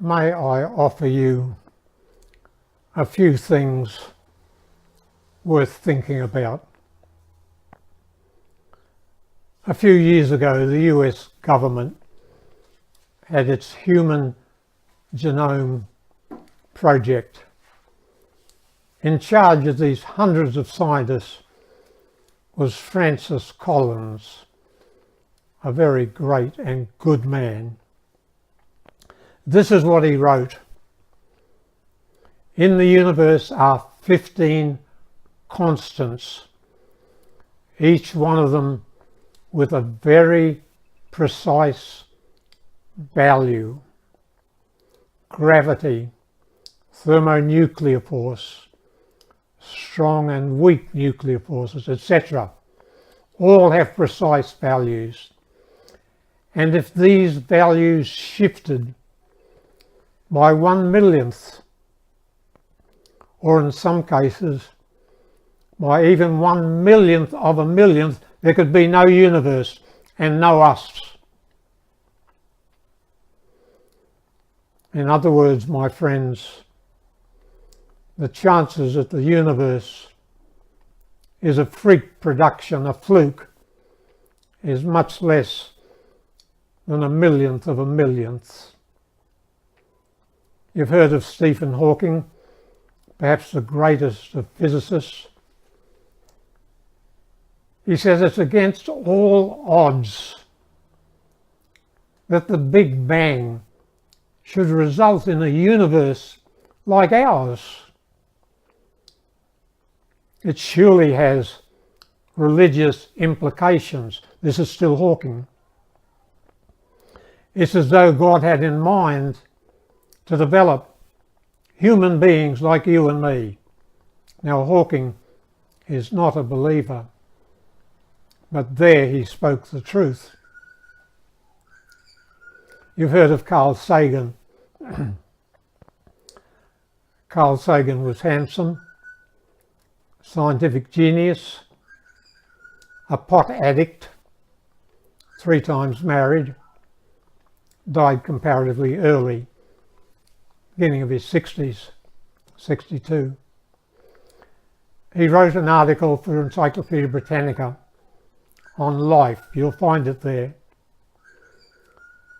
may I offer you a few things worth thinking about. A few years ago, the US government had its Human Genome Project. In charge of these hundreds of scientists was Francis Collins, a very great and good man. This is what he wrote. In the universe are 15 constants, each one of them with a very precise value. Gravity, thermonuclear force, strong and weak nuclear forces, etc. all have precise values. And if these values shifted by 1/1,000,000th, or in some cases by even 1/1,000,000th of a millionth, there could be no universe and no us. In other words, my friends, the chances that the universe is a freak production, a fluke, is much less than 1/1,000,000th of a millionth. You've heard of Stephen Hawking, perhaps the greatest of physicists. He says it's against all odds that the Big Bang should result in a universe like ours. It surely has religious implications. This is still Hawking. It's as though God had in mind to develop human beings like you and me. Now, Hawking is not a believer, but there he spoke the truth. You've heard of Carl Sagan. Carl Sagan was handsome, scientific genius, a pot addict, 3 times married, died comparatively early, beginning of his 60s, 62. He wrote an article for Encyclopaedia Britannica on life. You'll find it there.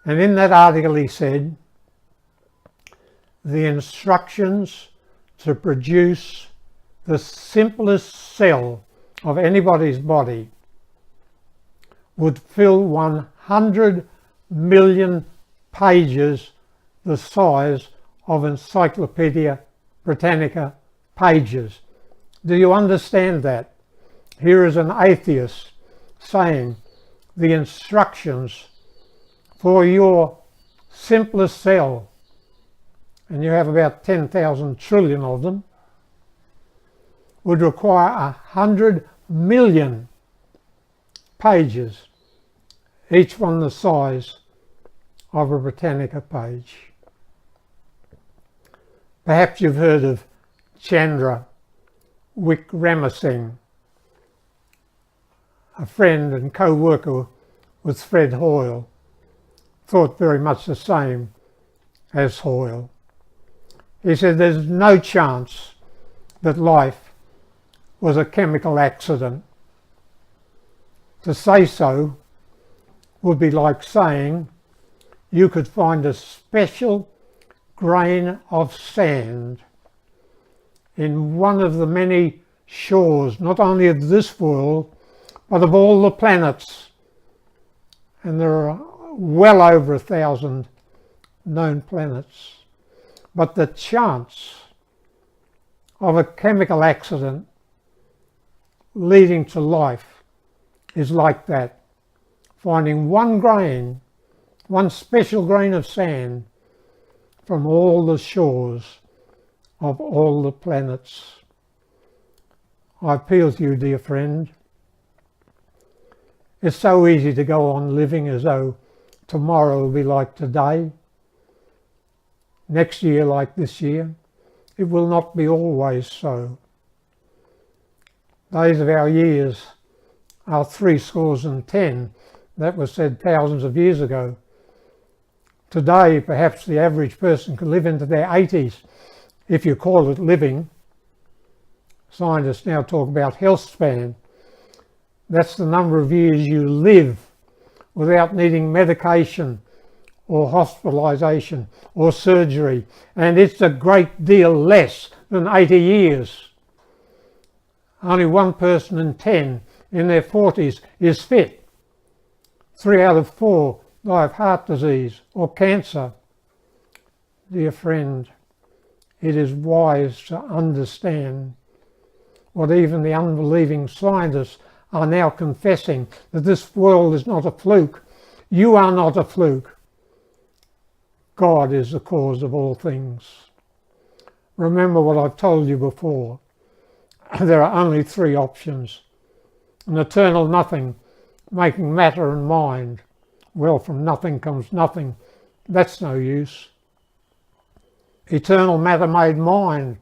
And in that article he said, the instructions to produce the simplest cell of anybody's body would fill 100 million pages the size of Encyclopaedia Britannica pages. Do you understand that? Here is an atheist saying the instructions for your simplest cell, and you have about 10,000 trillion of them, would require 100 million pages, each one the size of a Britannica page. Perhaps you've heard of Chandra Wickramasinghe, a friend and co-worker with Fred Hoyle, thought very much the same as Hoyle. He said there's no chance that life was a chemical accident. To say so would be like saying you could find a special grain of sand in one of the many shores, not only of this world, but of all the planets. And there are well over 1,000 known planets. But the chance of a chemical accident leading to life is like that. Finding one grain, one special grain of sand from all the shores of all the planets. I appeal to you, dear friend. It's so easy to go on living as though tomorrow will be like today, next year like this year. It will not be always so. Days of our years are 70. That was said thousands of years ago. Today, perhaps the average person could live into their 80s, if you call it living. Scientists now talk about health span. That's the number of years you live without needing medication or hospitalisation or surgery, and it's a great deal less than 80 years. Only 1 person in 10 in their 40s is fit. 3 out of 4 die of heart disease or cancer. Dear friend, it is wise to understand what even the unbelieving scientists are now confessing, that this world is not a fluke. You are not a fluke. God is the cause of all things. Remember what I've told you before. There are only 3 options. An eternal nothing, making matter and mind. Well, from nothing comes nothing. That's no use. Eternal matter made mind.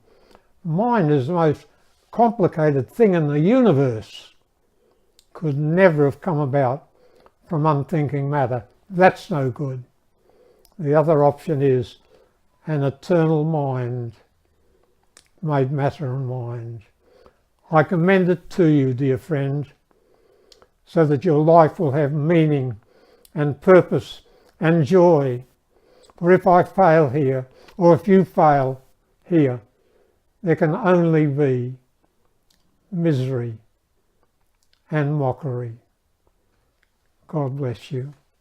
Mind is the most complicated thing in the universe. Could never have come about from unthinking matter. That's no good. The other option is an eternal mind made matter and mind. I commend it to you, dear friend, so that your life will have meaning and purpose and joy. For if I fail here, or if you fail here, there can only be misery and mockery. God bless you.